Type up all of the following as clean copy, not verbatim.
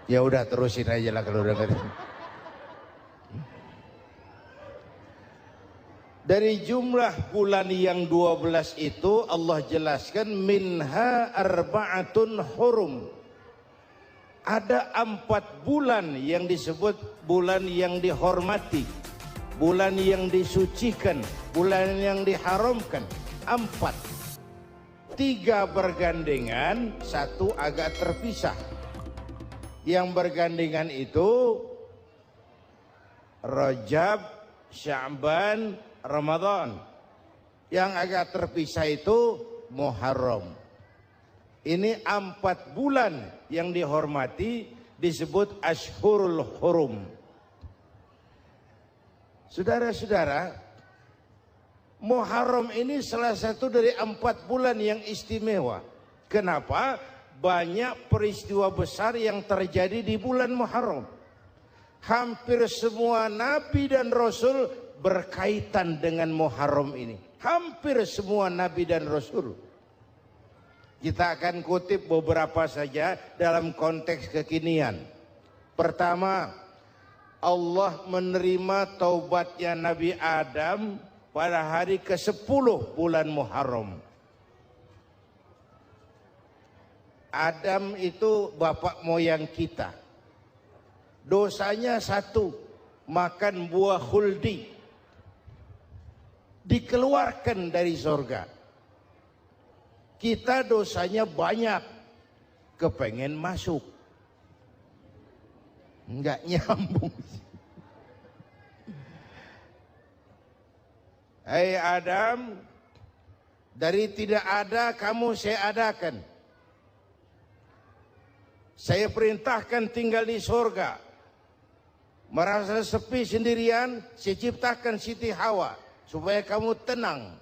Ya udah terusin aja lah kalau udah ngerti. Dari jumlah bulan yang 12 itu Allah jelaskan minha arba'atun hurum. Ada 4 bulan yang disebut bulan yang dihormati, bulan yang disucikan, bulan yang diharamkan. 4. 3 bergandengan, 1 agak terpisah. Yang bergandengan itu Rajab, Sya'ban, Ramadan. Yang agak terpisah itu Muharram. Ini 4 bulan yang dihormati disebut Ashhurul Hurum. Saudara-saudara, Muharram ini salah satu dari 4 bulan yang istimewa. Kenapa? Banyak peristiwa besar yang terjadi di bulan Muharram. Hampir semua nabi dan rasul berkaitan dengan Muharram ini. Hampir semua nabi dan rasul. Kita akan kutip beberapa saja dalam konteks kekinian. Pertama, Allah menerima taubatnya Nabi Adam pada hari ke-10 bulan Muharram. Adam itu bapak moyang kita. Dosanya 1, makan buah khuldi. Dikeluarkan dari surga. Kita dosanya banyak, kepengen masuk. Enggak nyambung. Hai Adam, dari tidak ada kamu saya adakan. Saya perintahkan tinggal di surga. Merasa sepi sendirian, saya ciptakan Siti Hawa supaya kamu tenang.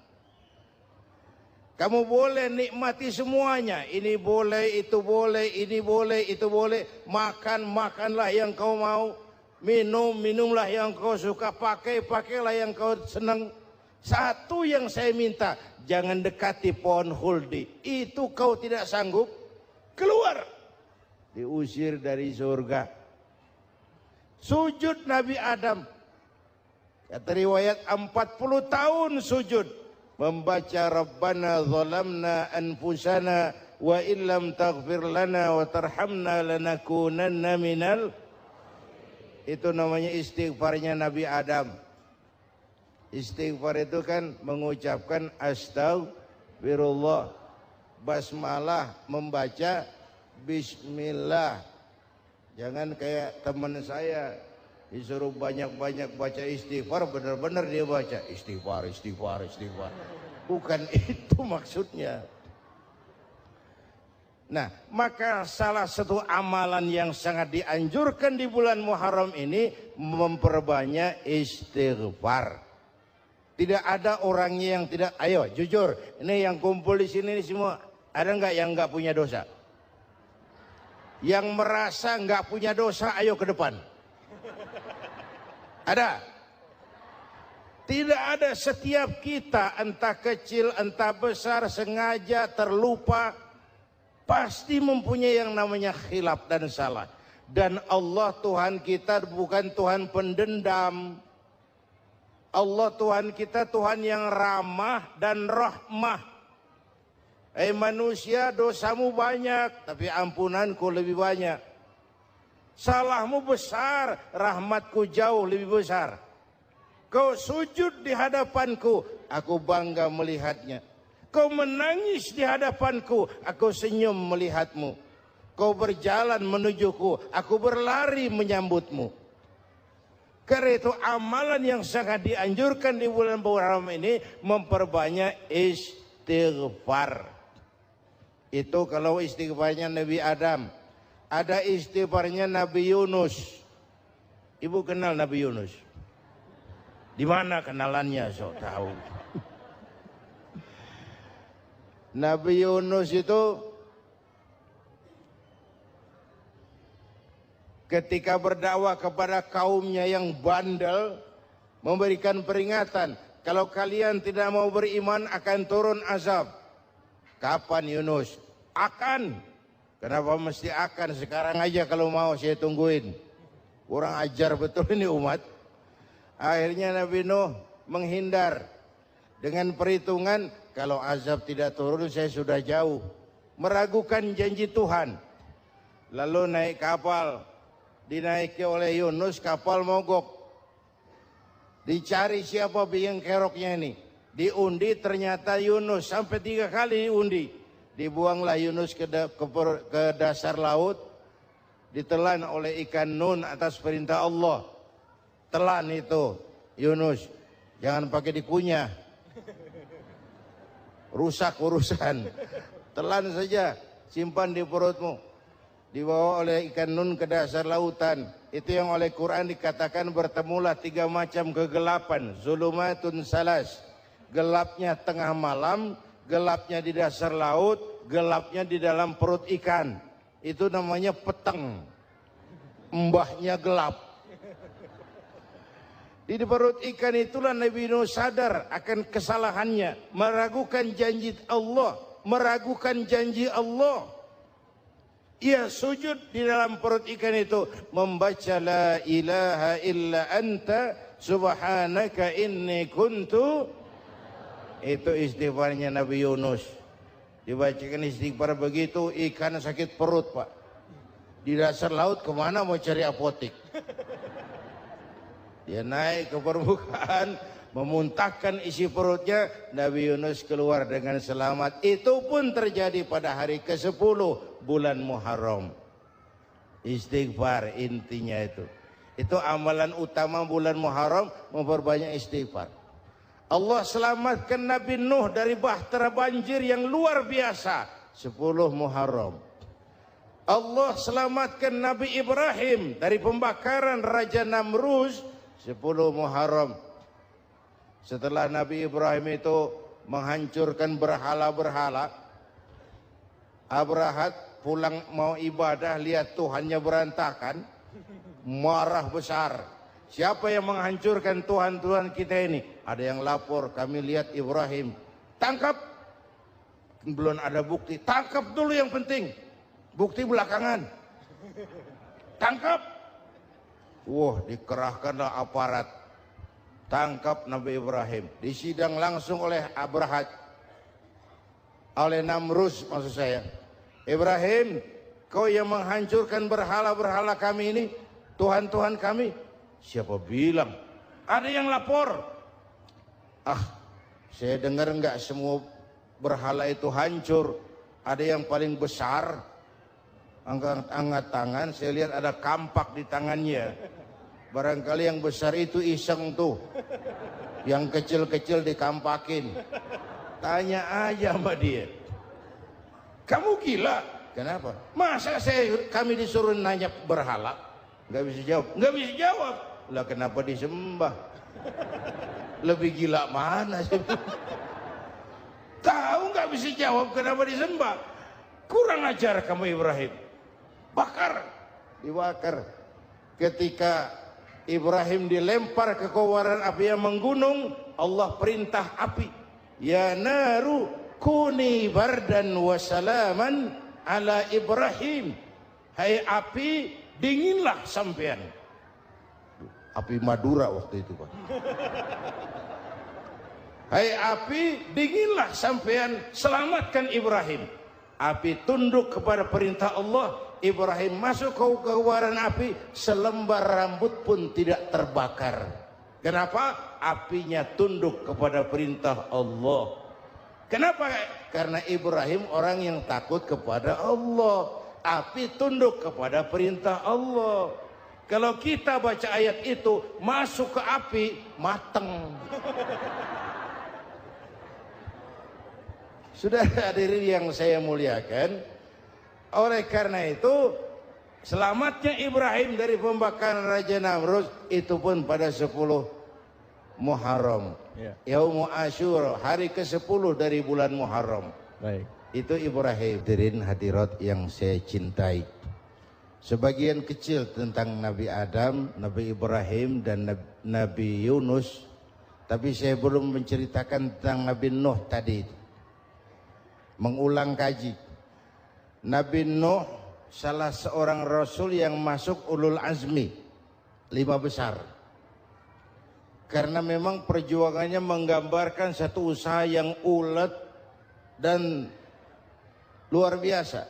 Kamu boleh nikmati semuanya. Ini boleh, itu boleh, ini boleh, itu boleh. Makan, makanlah yang kau mau. Minum, minumlah yang kau suka. Pakai, pakailah yang kau senang. Satu yang saya minta, jangan dekati pohon khuldi. Itu kau tidak sanggup, keluar. Diusir dari surga. Sujud Nabi Adam. Kata riwayat 40 tahun sujud. Membaca Rabbana zalamna anfusana wa illam taghfir lana wa tarhamna lanakunanna minal. Itu namanya istighfarnya Nabi Adam. Istighfar itu kan mengucapkan astagfirullah. Basmalah membaca bismillah. Jangan kayak teman saya disuruh banyak-banyak baca istighfar, benar-benar dia baca istighfar, istighfar, istighfar. Bukan itu maksudnya. Nah, maka salah satu amalan yang sangat dianjurkan di bulan Muharram ini memperbanyak istighfar. Tidak ada orangnya yang tidak, ayo jujur, ini yang kumpul di sini semua, ada nggak yang nggak punya dosa? Yang merasa nggak punya dosa, ayo ke depan. Ada? Tidak ada. Setiap kita, entah kecil, entah besar, sengaja, terlupa, pasti mempunyai yang namanya khilaf dan salah. Dan Allah Tuhan kita bukan Tuhan pendendam. Allah Tuhan kita Tuhan yang ramah dan rahmah. Manusia, dosamu banyak, tapi ampunanku lebih banyak. Salahmu besar, rahmatku jauh lebih besar. Kau sujud di hadapanku, aku bangga melihatnya. Kau menangis di hadapanku, aku senyum melihatmu. Kau berjalan menujuku, aku berlari menyambutmu. Karena itu amalan yang sangat dianjurkan di bulan Muharram ini memperbanyak istighfar. Itu kalau istighfarnya Nabi Adam. Ada istighfarnya Nabi Yunus. Ibu kenal Nabi Yunus? Di mana kenalannya? Sok tahu. Nabi Yunus itu ketika berdakwah kepada kaumnya yang bandel, memberikan peringatan, kalau kalian tidak mau beriman akan turun azab. Kapan Yunus? Akan. Kenapa mesti akan? Sekarang aja kalau mau saya tungguin. Kurang ajar betul ini umat. Akhirnya Nabi Nuh menghindar dengan perhitungan kalau azab tidak turun saya sudah jauh. Meragukan janji Tuhan. Lalu naik kapal, dinaiki oleh Yunus, kapal mogok. Dicari siapa biang keroknya ini. Diundi ternyata Yunus, sampai 3 kali diundi. Dibuanglah Yunus ke dasar laut, ditelan oleh ikan Nun atas perintah Allah. Telan itu Yunus, jangan pakai dikunyah, rusak urusan. Telan saja, simpan di perutmu. Dibawa oleh ikan Nun ke dasar lautan. Itu yang oleh Quran dikatakan bertemulah 3 macam kegelapan. Zulumatun salas, gelapnya tengah malam, gelapnya di dasar laut, gelapnya di dalam perut ikan. Itu namanya peteng, mbahnya gelap. Di perut ikan itulah Nabi Nuh sadar akan kesalahannya, meragukan janji Allah, meragukan janji Allah. Ia sujud di dalam perut ikan itu, membaca la ilaha illa anta subhanaka inni kuntu. Itu istighfarnya Nabi Yunus. Dibacakan istighfar begitu, ikan sakit perut, Pak. Di dasar laut kemana mau cari apotik? Dia naik ke permukaan, memuntahkan isi perutnya. Nabi Yunus keluar dengan selamat. Itu pun terjadi pada hari ke-10 bulan Muharram. Istighfar intinya itu. Itu amalan utama bulan Muharram, memperbanyak istighfar. Allah selamatkan Nabi Nuh dari bahtera banjir yang luar biasa 10 Muharram. Allah selamatkan Nabi Ibrahim dari pembakaran Raja Namrus 10 Muharram. Setelah Nabi Ibrahim itu menghancurkan berhala-berhala, Abrahat pulang mau ibadah, lihat Tuhannya berantakan, marah besar. Siapa yang menghancurkan Tuhan-Tuhan kita ini? Ada yang lapor, kami lihat Ibrahim. Tangkap. Belum ada bukti. Tangkap dulu yang penting. Bukti belakangan. Tangkap. Wah, dikerahkanlah aparat. Tangkap Nabi Ibrahim. Disidang langsung oleh Abrahat. Oleh Namrus maksud saya. Ibrahim, kau yang menghancurkan berhala-berhala kami ini. Tuhan-Tuhan kami. Siapa bilang? Ada yang lapor. Saya dengar enggak semua berhala itu hancur. Ada yang paling besar. Angkat tangan, saya lihat ada kampak di tangannya. Barangkali yang besar itu iseng tuh. Yang kecil-kecil dikampakin. Tanya aja sama dia. Kamu gila? Kenapa? Masa kami disuruh nanya berhala? Enggak bisa jawab. Enggak bisa jawab. Lah kenapa disembah? Lebih gila mana sih? Tahu nggak bisa jawab kenapa disembah? Kurang ajar kamu Ibrahim. Bakar, dibakar. Ketika Ibrahim dilempar ke kobaran api yang menggunung, Allah perintah api, ya naru kuni bardan wa salaman ala Ibrahim. Hai api, dinginlah sampean. Api Madura waktu itu, Pak. Hai api, dinginlah sampean, selamatkan Ibrahim. Api tunduk kepada perintah Allah. Ibrahim masuk ke kobaran api, selembar rambut pun tidak terbakar. Kenapa? Apinya tunduk kepada perintah Allah. Kenapa? Karena Ibrahim orang yang takut kepada Allah. Api tunduk kepada perintah Allah. Kalau kita baca ayat itu, masuk ke api, mateng. Sudah hadirin yang saya muliakan, oleh karena itu, selamatnya Ibrahim dari pembakaran Raja Namrus, itu pun pada 10 Muharram. Yaumul Asyura, hari ke-10 dari bulan Muharram. Baik. Itu Ibrahim. Hadirin hadirat yang saya cintai. Sebagian kecil tentang Nabi Adam, Nabi Ibrahim, dan Nabi Yunus. Tapi saya belum menceritakan tentang Nabi Nuh tadi. Mengulang kaji. Nabi Nuh salah seorang rasul yang masuk ulul azmi 5 besar. Karena memang perjuangannya menggambarkan satu usaha yang ulet dan luar biasa.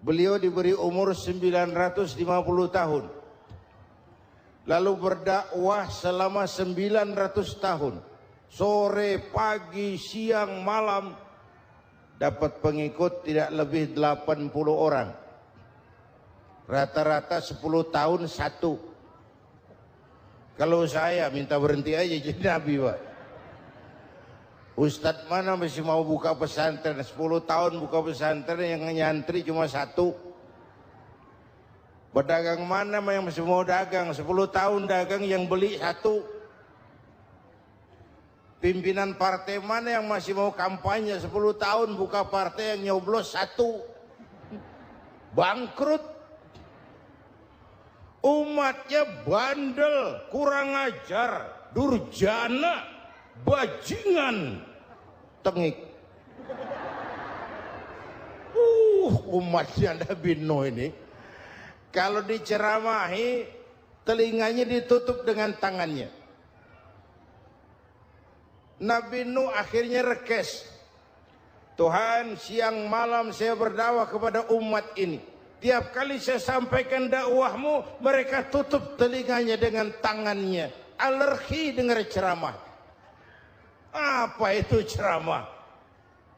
Beliau diberi umur 950 tahun. Lalu berdakwah selama 900 tahun. Sore, pagi, siang, malam. Dapat pengikut tidak lebih 80 orang. Rata-rata 10 tahun satu. Kalau saya minta berhenti aja jadi nabi, Pak. Ustadz mana masih mau buka pesantren? 10 tahun buka pesantren yang nyantri cuma satu. Pedagang mana yang masih mau dagang? 10 tahun dagang yang beli satu. Pimpinan partai mana yang masih mau kampanye 10 tahun buka partai yang nyoblos satu. Bangkrut. Umatnya bandel, kurang ajar, durjana, bajingan, tengik. Umatnya Nabi Nuh ini kalau diceramahi telinganya ditutup dengan tangannya. Nabi Nuh akhirnya rekes. Tuhan, siang malam saya berdakwah kepada umat ini. Tiap kali saya sampaikan dakwahmu, mereka tutup telinganya dengan tangannya. Alergi dengar ceramah. Apa itu ceramah?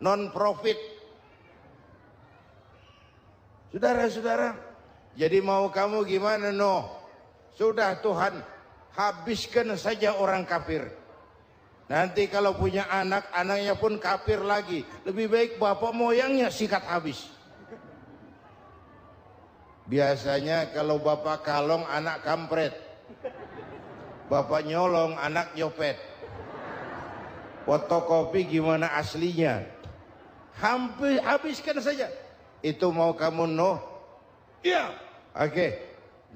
Non-profit. Saudara-saudara, jadi mau kamu gimana, Nuh? Sudah Tuhan, habiskan saja orang kafir. Nanti kalau punya anak, anaknya pun kafir lagi. Lebih baik bapak moyangnya sikat habis. Biasanya kalau bapak kalong, anak kampret. Bapak nyolong, anak nyopet. Fotokopi gimana aslinya. Hampir habiskan saja. Itu mau kamu, Nuh? Iya. Oke.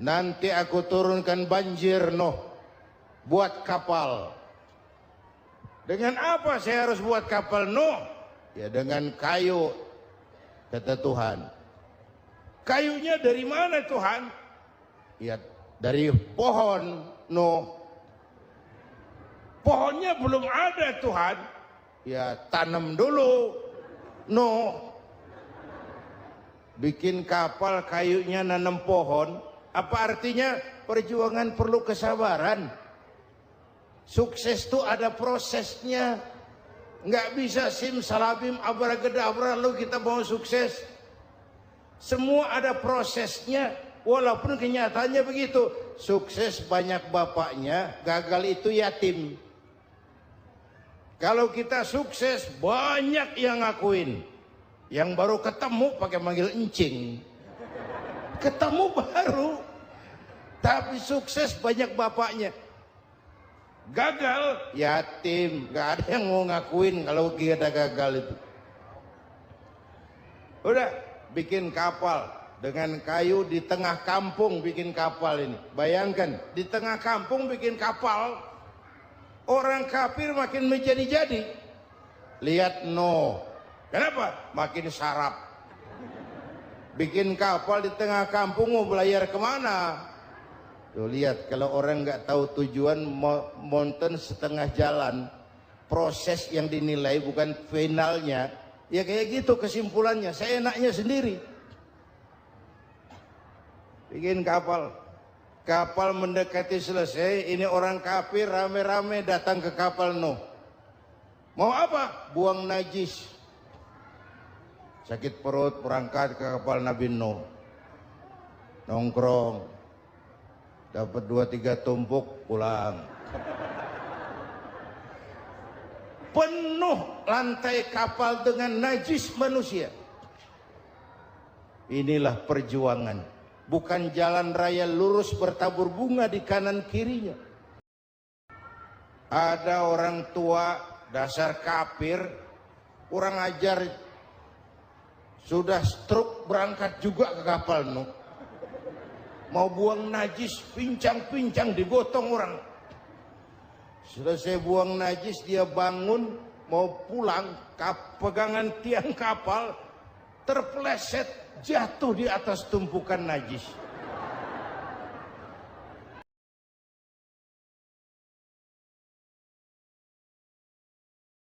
Nanti aku turunkan banjir, Nuh. Buat kapal. Dengan apa saya harus buat kapal, Nuh? Ya dengan kayu, kata Tuhan. Kayunya dari mana, Tuhan? Ya dari pohon, Nuh. Pohonnya belum ada, Tuhan. Ya tanam dulu, Nuh. Bikin kapal kayunya nanam pohon. Apa artinya? Perjuangan perlu kesabaran. Sukses itu ada prosesnya. Nggak bisa simsalabim abracadabra lalu kita mau sukses. Semua ada prosesnya. Walaupun kenyataannya begitu. Sukses banyak bapaknya, gagal itu yatim. Kalau kita sukses banyak yang ngakuin. Yang baru ketemu pakai manggil encing. Ketemu baru. Tapi sukses banyak bapaknya. Gagal yatim, nggak ada yang mau ngakuin kalau kita gagal itu. Udah bikin kapal dengan kayu di tengah kampung, bikin kapal ini. Bayangkan di tengah kampung bikin kapal, orang kafir makin menjadi-jadi. Lihat Nuh, kenapa? Makin sarap. Bikin kapal di tengah kampung mau belayar kemana? Tuh lihat, kalau orang nggak tahu tujuan, mountain setengah jalan, proses yang dinilai bukan finalnya, ya kayak gitu kesimpulannya. Saya enaknya sendiri. Bikin kapal, kapal mendekati selesai, ini orang kafir rame-rame datang ke kapal Nuh. Mau apa? Buang najis. Sakit perut berangkat ke kapal Nabi Nuh. Nongkrong. Dapat 2-3 tumpuk pulang. Penuh lantai kapal dengan najis manusia. Inilah perjuangan. Bukan jalan raya lurus bertabur bunga di kanan kirinya. Ada orang tua dasar kafir, kurang ajar, sudah stroke berangkat juga ke kapal Nuh. Mau buang najis, pincang-pincang digotong orang. Selesai buang najis, dia bangun mau pulang, pegangan tiang kapal terpeleset jatuh di atas tumpukan najis.